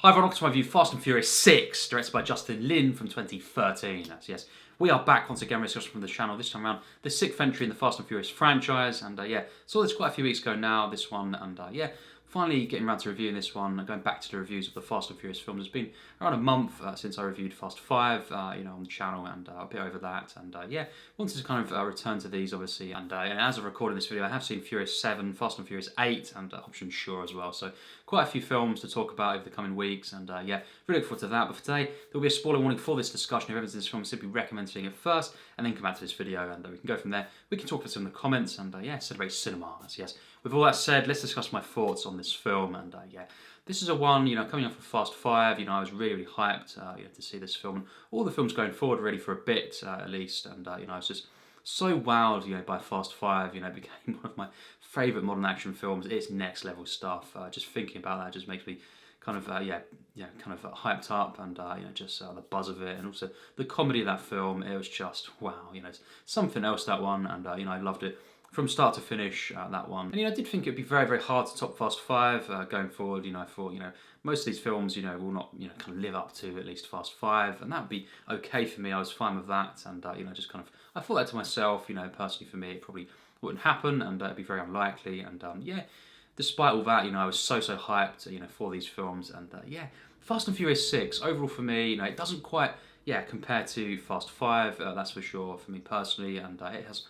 Hi everyone, welcome to my review Fast and Furious 6, directed by Justin Lin from 2013. Yes, we are back once again with a discussion from the channel, this time around the 6th entry in the Fast and Furious franchise. And saw this quite a few weeks ago now, this one, and finally getting around to reviewing this one, going back to the reviews of the Fast and Furious films. It's been around a month since I reviewed Fast 5, on the channel, and a bit over that. And wanted to kind of return to these, obviously. And as of recording this video, I have seen Furious 7, Fast and Furious 8, and Option Sure as well. So quite a few films to talk about over the coming weeks, and really look forward to that. But for today, there will be a spoiler warning for this discussion. If everyone's in this film, simply recommend seeing it first, and then come back to this video, and we can go from there. We can talk for some in the comments, and celebrate cinema. Yes. With all that said, let's discuss my thoughts on this film. And this is a one, coming up from Fast 5, I was really hyped, to see this film, and all the films going forward really for a bit at least. And I was just so wowed, by Fast 5. It became one of my favourite modern action films. It's next level stuff. Just thinking about that just makes me kind of hyped up, and just the buzz of it, and also the comedy of that film. It was just wow, it's something else, that one. And I loved it from start to finish, that one. And I did think it would be very, very hard to top Fast 5 going forward. I thought, most of these films, will not, kind of live up to at least Fast 5, and that would be okay for me. I was fine with that, and just kind of, I thought that to myself, personally for me, it probably wouldn't happen, and it'd be very unlikely. And despite all that, I was so hyped, for these films. And Fast and Furious 6, overall for me, it doesn't quite, compare to Fast 5, that's for sure, for me personally. And it has,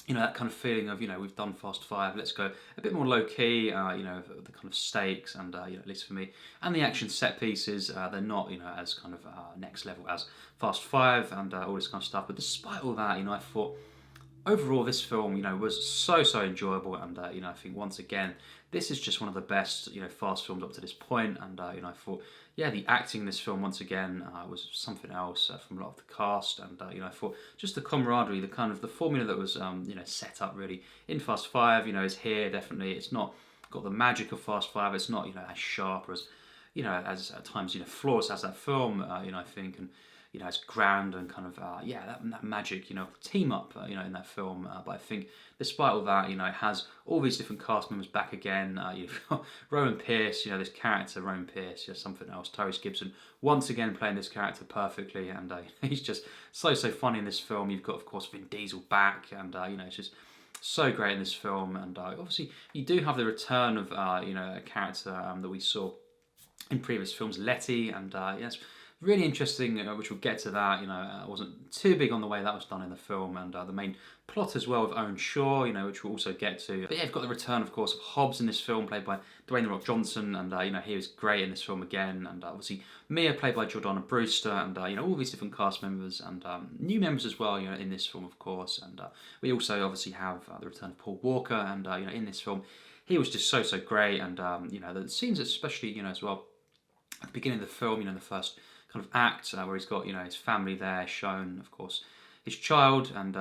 that kind of feeling of, we've done Fast 5, let's go a bit more low-key, the kind of stakes, and, at least for me. And the action set pieces, they're not, as kind of next level as Fast 5, and all this kind of stuff. But despite all that, I thought, overall, this film, was so enjoyable. And, I think, once again, this is just one of the best, Fast films up to this point. And, I thought, the acting in this film, once again, was something else from a lot of the cast. And, I thought just the camaraderie, the kind of the formula that was, set up really in Fast 5, is here, definitely. It's not got the magic of Fast 5. It's not, as sharp or as, as at times, flawless as that film, I think. And, it's grand and kind of, that magic, team up, in that film. But I think despite all that, it has all these different cast members back again. You've got Rowan Pierce, this character, Rowan Pierce, something else. Tyrese Gibson, once again playing this character perfectly. And he's just so funny in this film. You've got, of course, Vin Diesel back. And, it's just so great in this film. And obviously, you do have the return of, a character that we saw in previous films, Letty. And, yes, really interesting, which we'll get to that. I wasn't too big on the way that was done in the film, and the main plot as well of Owen Shaw, which we'll also get to. But you've got the return, of course, of Hobbs in this film, played by Dwayne "The Rock" Johnson, and he was great in this film again. And obviously Mia, played by Jordana Brewster, and all these different cast members, and new members as well, in this film, of course. And we also obviously have the return of Paul Walker, and in this film, he was just so great. And the scenes, especially, as well at the beginning of the film, the first kind of act where he's got his family there shown, of course his child, and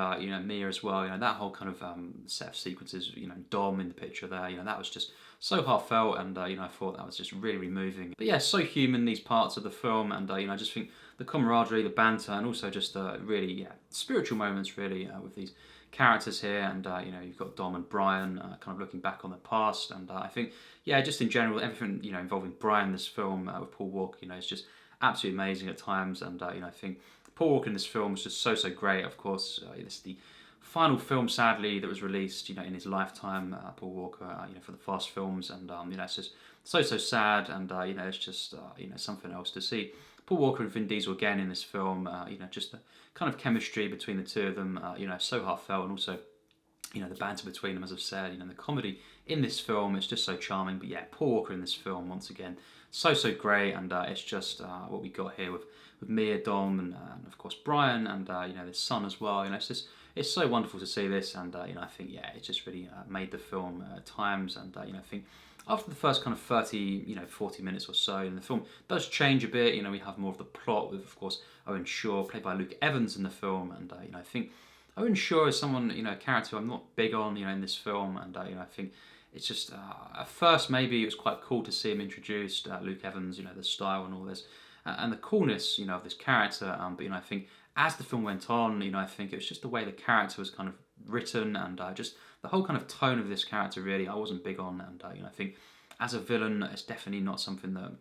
Mia as well, that whole kind of set of sequences, Dom in the picture there, that was just so heartfelt. And I thought that was just really moving. But so human, these parts of the film. And I just think the camaraderie, the banter, and also just really spiritual moments really with these characters here. And you've got Dom and Brian kind of looking back on the past. And I think just in general, everything involving Brian in this film with Paul Walker, it's just absolutely amazing at times. And I think Paul Walker in this film was just so great. Of course, this is the final film, sadly, that was released, in his lifetime. Paul Walker, for the Fast films, and it's just so sad. And it's just something else to see Paul Walker and Vin Diesel again in this film. Just the kind of chemistry between the two of them, so heartfelt, and also the banter between them, as I've said, the comedy in this film is just so charming. But Paul Walker in this film, once again, so great. And it's just what we got here with Mia, Dom, and of course Brian, and his son as well. It's so wonderful to see this. And I think it just really made the film at times. And I think after the first kind of 30, 40 minutes or so, and the film does change a bit. We have more of the plot with, of course, Owen Shaw, played by Luke Evans in the film. And I think Owen Shaw is someone, a character I'm not big on, in this film. And I think it's just, at first maybe it was quite cool to see him introduced, Luke Evans, the style and all this, and the coolness, of this character. But I think as the film went on, I think it was just the way the character was kind of written, and just the whole kind of tone of this character really I wasn't big on. And I think as a villain, it's definitely not something that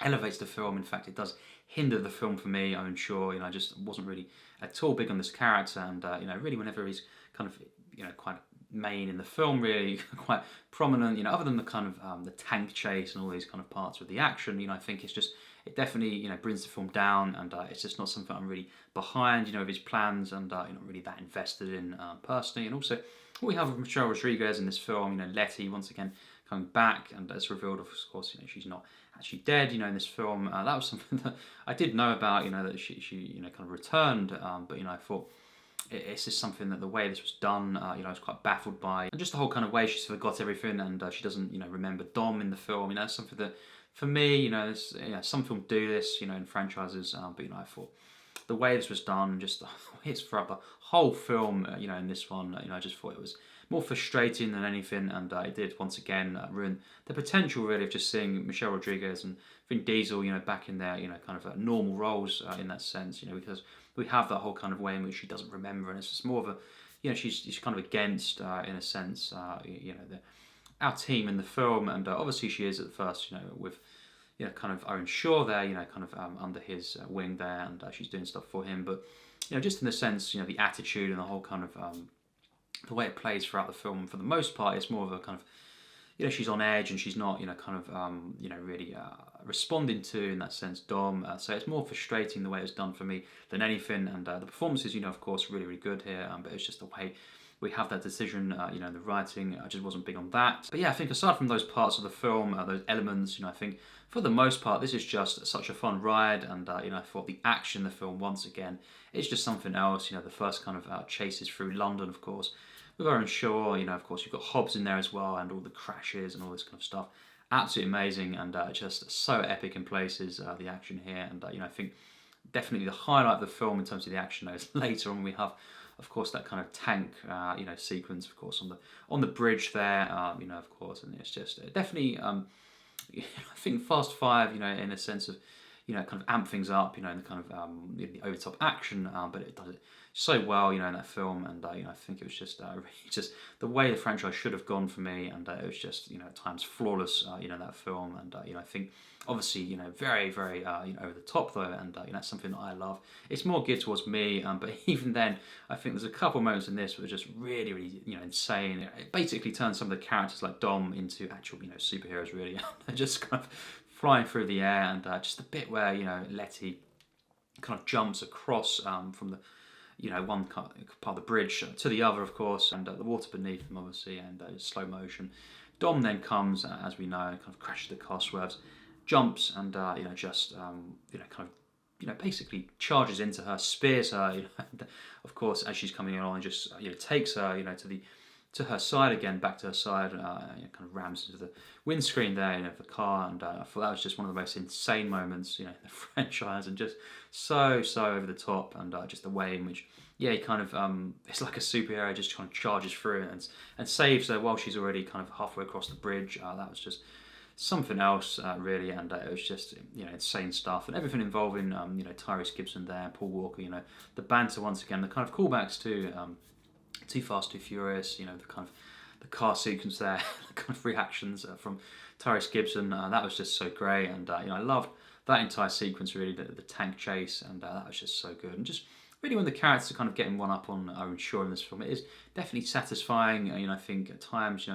elevates the film. In fact, it does hinder the film for me. I'm sure, I just wasn't really at all big on this character, and really whenever he's kind of quite main in the film, really quite prominent. Other than the kind of the tank chase and all these kind of parts with the action, I think it definitely brings the film down, and it's just not something I'm really behind. Of his plans, and not really that invested in personally. And also, what we have with Michelle Rodriguez in this film, Letty once again coming back, and it's revealed, of course, she's not actually dead. In this film, that was something that I did know about. That she kind of returned, but I thought it's just something that the way this was done, I was quite baffled by, and just the whole kind of way she's forgot everything, and she doesn't, remember Dom in the film. It's something that, for me, some films do this, in franchises, but I thought the way this was done, just the way it's throughout the whole film, in this one, I just thought it was more frustrating than anything, and it did once again ruin the potential, really, of just seeing Michelle Rodriguez and Vin Diesel, back in their, kind of normal roles in that sense, because we have that whole kind of way in which she doesn't remember, and it's just more of a, she's kind of against, in a sense, our team in the film, and obviously she is at first, with, kind of Owen Shaw there, kind of under his wing there, and she's doing stuff for him, but, just in the sense, the attitude and the whole kind of, the way it plays throughout the film, for the most part, it's more of a kind of, she's on edge, and she's not, kind of, really responding to, in that sense, Dom. So it's more frustrating the way it's done for me than anything. And the performances, of course, really, really good here. But it's just the way we have that decision, the writing, I just wasn't big on that. But yeah, I think aside from those parts of the film, those elements, I think for the most part, this is just such a fun ride. And, I thought the action in the film, once again, it's just something else. The first kind of chases through London, of course, with Owen Shaw, of course, you've got Hobbs in there as well, and all the crashes and all this kind of stuff. Absolutely amazing, and just so epic in places, the action here. And, I think definitely the highlight of the film in terms of the action is later on. We have, of course, that kind of tank, sequence, of course, on the bridge there, of course, and it's just definitely, I think Fast Five, in a sense of, kind of amp things up, in the kind of the over top action, but it does it so well, in that film, and I think it was just really just the way the franchise should have gone for me, and it was just at times flawless, that film, and I think obviously very very over the top though, and that's something that I love. It's more geared towards me, but even then, I think there's a couple moments in this that were just really really insane. It basically turns some of the characters like Dom into actual superheroes really. They're just kind of flying through the air, and just the bit where Letty kind of jumps across from the one part of the bridge to the other, of course, and the water beneath them, obviously, and slow motion. Dom then comes, as we know, and kind of crashes the car, swerves, jumps, and just kind of basically charges into her, spears her, and, of course, as she's coming along, just takes her to her side again, back to her side, kind of rams into the windscreen there, of the car, and I thought that was just one of the most insane moments, in the franchise, and just so over the top, and just the way in which, he kind of, it's like a superhero, just kind of charges through and saves her while she's already kind of halfway across the bridge. That was just something else, really, and it was just, insane stuff, and everything involving, Tyrese Gibson there, Paul Walker, the banter once again, the kind of callbacks to, Too Fast, Too Furious, the kind of the car sequence there, the kind of reactions from Tyrese Gibson, that was just so great, and I loved that entire sequence, really, the tank chase, and that was just so good, and just really when the characters are kind of getting one up on Owen Shaw in this film, it is definitely satisfying. I think at times,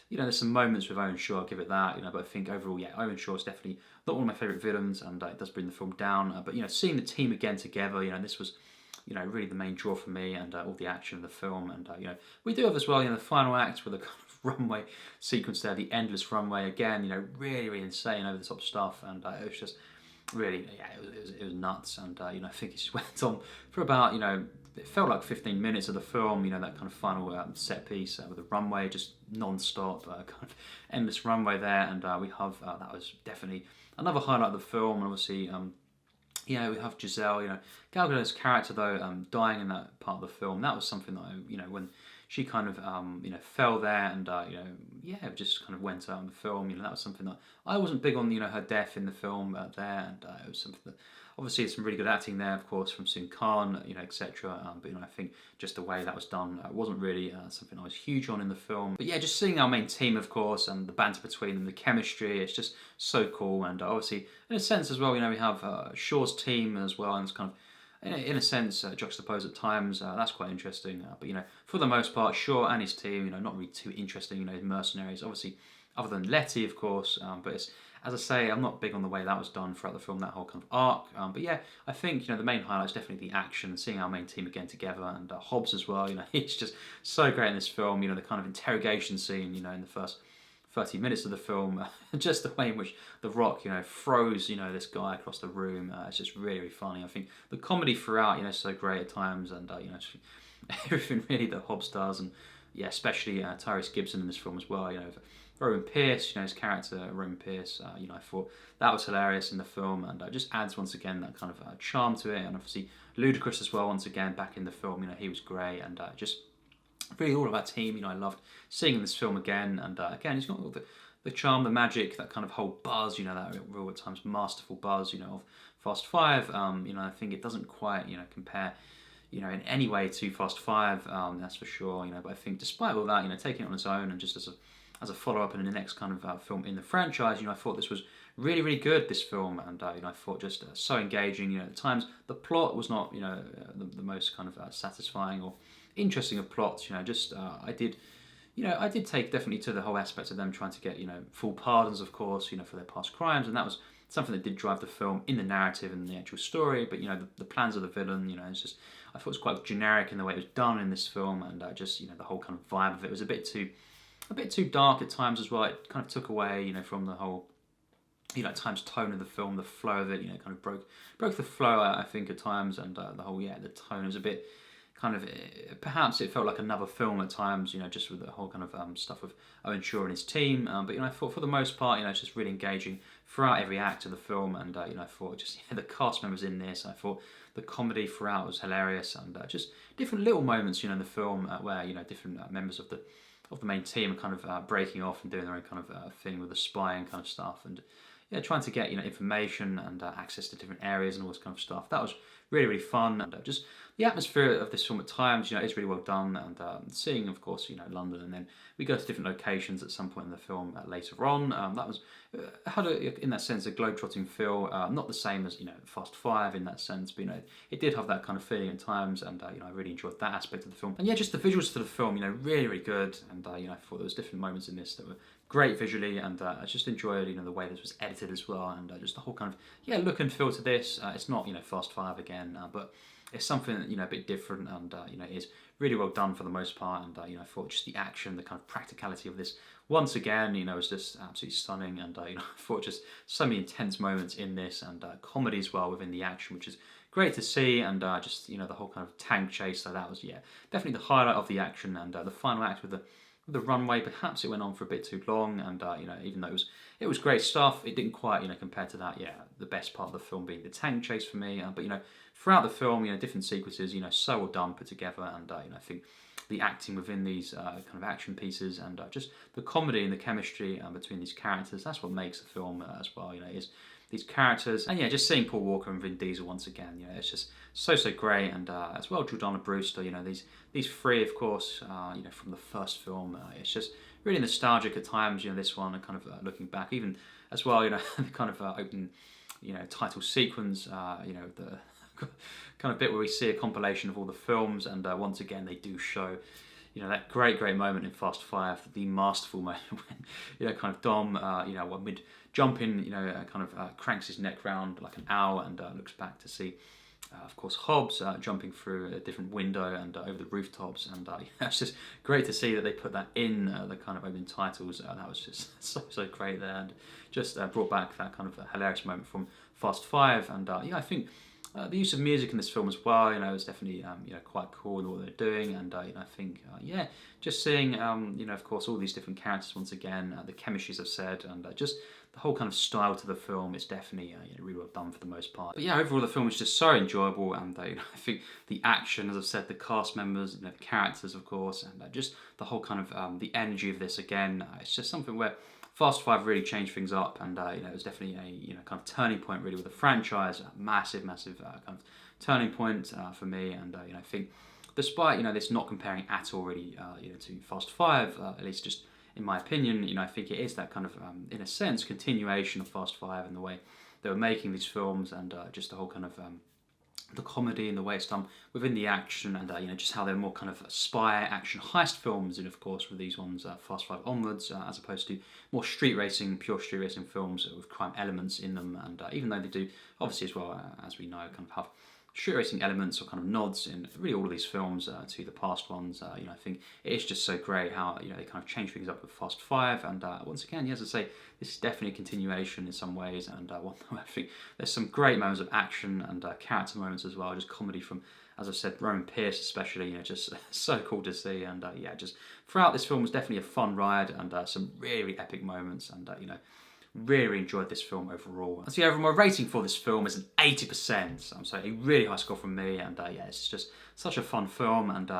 there's some moments with Owen Shaw, I'll give it that, but I think overall, Owen Shaw is definitely not one of my favourite villains, and it does bring the film down, but seeing the team again together, this was really the main draw for me, and all the action of the film, and we do have as well, the final act with the kind of runway sequence there, the endless runway again, really, really insane over the top stuff, and it was just really, it was nuts, and I think it just went on for about, it felt like 15 minutes of the film, that kind of final set piece with the runway, just non-stop, kind of endless runway there, and we have, that was definitely another highlight of the film, and obviously, we have Giselle, Gal Gadot's character though, dying in that part of the film. That was something that when she kind of fell there, and yeah, just kind of went out in the film. That was something that I wasn't big on. Her death in the film there, and it was something that obviously some really good acting there, of course, from Sun Khan, etc. But I think just the way that was done wasn't really something I was huge on in the film. But yeah, just seeing our main team, of course, and the banter between them, the chemistry, it's just so cool. And obviously, in a sense as well, we have Shaw's team as well, and it's kind of in a sense juxtaposed at times. That's quite interesting. But for the most part, Shaw and his team, not really too interesting. Mercenaries, obviously, other than Letty, of course. But it's, as I say, I'm not big on the way that was done throughout the film, that whole kind of arc. But yeah, I think the main highlight is definitely the action, seeing our main team again together, and Hobbs as well. He's just so great in this film. The kind of interrogation scene, in the first 30 minutes of the film, just the way in which The Rock, throws, this guy across the room. It's just really, really funny. I think the comedy throughout, is so great at times, and everything really that Hobbs does, and yeah, especially Tyrese Gibson in this film as well. Rowan Pierce, his character Rowan Pierce. I thought that was hilarious in the film, and just adds once again that kind of charm to it, and obviously Ludacris as well. Once again, back in the film, he was great, and just really all of our team. I loved seeing this film again, and again, he's got all the charm, the magic, that kind of whole buzz, that real at times masterful buzz, of Fast Five. I think it doesn't quite, compare, in any way to Fast Five. That's for sure. But I think despite all that, taking it on its own and just as a follow-up and in the next kind of film in the franchise, I thought this was really, really good, this film, and I thought just so engaging. At times the plot was not, the most kind of satisfying or interesting of plots. I did take definitely to the whole aspect of them trying to get full pardons, of course, for their past crimes, and that was something that did drive the film in the narrative and the actual story. But the plans of the villain, it's just, I thought it was quite generic in the way it was done in this film, and just the whole kind of vibe of it was a bit too dark at times as well. It kind of took away from the whole at times tone of the film, the flow of it, kind of broke the flow, I think, at times, and the whole the tone was a bit kind of, perhaps it felt like another film at times, just with the whole kind of stuff of Owen Shaw and his team. But I thought for the most part, it's just really engaging throughout every act of the film, and I thought just the cast members in this, I thought the comedy throughout was hilarious, and just different little moments, in the film where different members of the main team are kind of breaking off and doing their own kind of thing with the spying kind of stuff, and trying to get information and access to different areas and all this kind of stuff. That was really, really fun, and just the atmosphere of this film at times, is really well done, and seeing, of course, London, and then we go to different locations at some point in the film later on. That was had in that sense a globetrotting feel, not the same as Fast Five in that sense, but it did have that kind of feeling at times, and I really enjoyed that aspect of the film. And yeah, just the visuals to the film, really, really good, and I thought there was different moments in this that were great visually, and I just enjoyed the way this was edited as well, and just the whole kind of look and feel to this. It's not Fast Five again, but it's something a bit different, and it is really well done for the most part, and I thought just the action, the kind of practicality of this once again was just absolutely stunning, and I thought just so many intense moments in this, and comedy as well within the action, which is great to see, and just the whole kind of tank chase. So that was definitely the highlight of the action, and the final act with the runway. Perhaps it went on for a bit too long, and even though it was great stuff, it didn't quite compare to that. The best part of the film being the tank chase for me. But throughout the film, different sequences, so well done, put together, and I think the acting within these kind of action pieces, and just the comedy and the chemistry between these characters, that's what makes the film as well. Is these characters, and just seeing Paul Walker and Vin Diesel once again, it's just so great, and as well Jordana Brewster, these three, of course, from the first film, it's just really nostalgic at times. This one, and kind of looking back, even as well, the kind of opening, title sequence, the kind of bit where we see a compilation of all the films, and once again they do show that great moment in Fast Five, the masterful moment when kind of Dom when mid jumping kind of cranks his neck round like an owl, and looks back to see of course Hobbs jumping through a different window and over the rooftops, and it's just great to see that they put that in the kind of opening titles. That was just so great there, and just brought back that kind of hilarious moment from Fast Five, and I think the use of music in this film as well, is definitely quite cool in what they're doing, and I think just seeing of course all these different characters once again, the chemistry, as I've said, and just the whole kind of style to the film is definitely really well done for the most part. But yeah, overall the film is just so enjoyable, and I think the action, as I've said, the cast members, the characters, of course, and just the whole kind of the energy of this again. It's just something where Fast Five really changed things up, and it was definitely a kind of turning point really with the franchise. A massive kind of turning point for me, and I think despite this not comparing at all really to Fast Five, at least just in my opinion, I think it is that kind of in a sense continuation of Fast Five and the way they were making these films, and just the whole kind of the comedy and the way it's done within the action, and just how they're more kind of spy action heist films, and of course with these ones Fast Five onwards, as opposed to more pure street racing films with crime elements in them. And even though they do obviously as well, as we know, kind of have street racing elements or kind of nods in really all of these films to the past ones, I think it is just so great how they kind of change things up with Fast Five. And once again, as I say, this is definitely a continuation in some ways, and I think there's some great moments of action and character moments as well, just comedy from, as I've said, Roman Pierce especially, just so cool to see. And just throughout this film was definitely a fun ride, and some really epic moments, and really enjoyed this film overall. And so yeah, overall my rating for this film is an 80%. So a really high score from me, and it's just such a fun film, and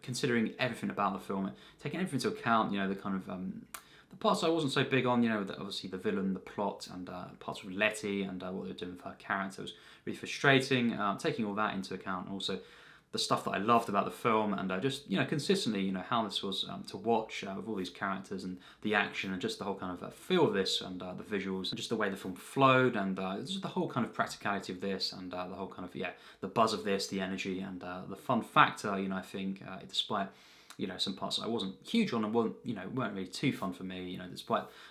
considering everything about the film, taking everything into account, the kind of the parts I wasn't so big on, obviously the villain, the plot, and parts with Letty and what they're doing with her character was really frustrating. Taking all that into account, and also the stuff that I loved about the film, and just consistently how this was to watch with all these characters and the action and just the whole kind of feel of this, and the visuals and just the way the film flowed, and just the whole kind of practicality of this, and the whole kind of the buzz of this, the energy, and the fun factor. I think despite some parts that I wasn't huge on and weren't really too fun for me,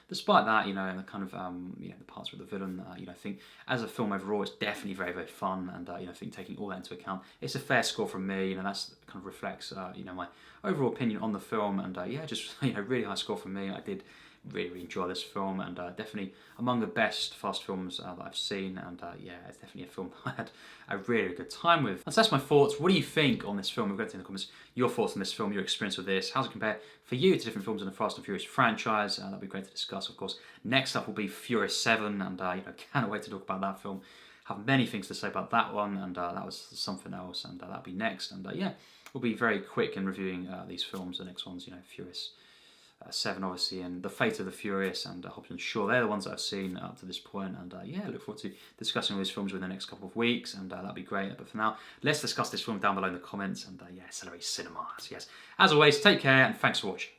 despite that, and the kind of the parts with the villain, I think as a film overall it's definitely very, very fun, and I think taking all that into account, it's a fair score from me. That's kind of reflects my overall opinion on the film, and just really high score from me. I did really enjoy this film, and definitely among the best Fast films that I've seen, and it's definitely a film I had a really good time with. And so that's my thoughts. What do you think on this film? We've got to in the comments your thoughts on this film, your experience with this. How's it compare for you to different films in the Fast and Furious franchise? That'd be great to discuss, of course. Next up will be Furious 7, and can't wait to talk about that film. Have many things to say about that one, and that was something else, and that'll be next. And we'll be very quick in reviewing these films. The next one's Furious 7 obviously, and The Fate of the Furious, and Hobbs and Shaw. They're the ones that I've seen up to this point, and look forward to discussing all these films within the next couple of weeks, and that'll be great. But for now, let's discuss this film down below in the comments, and celebrate cinema. So yes, as always, take care, and thanks for watching.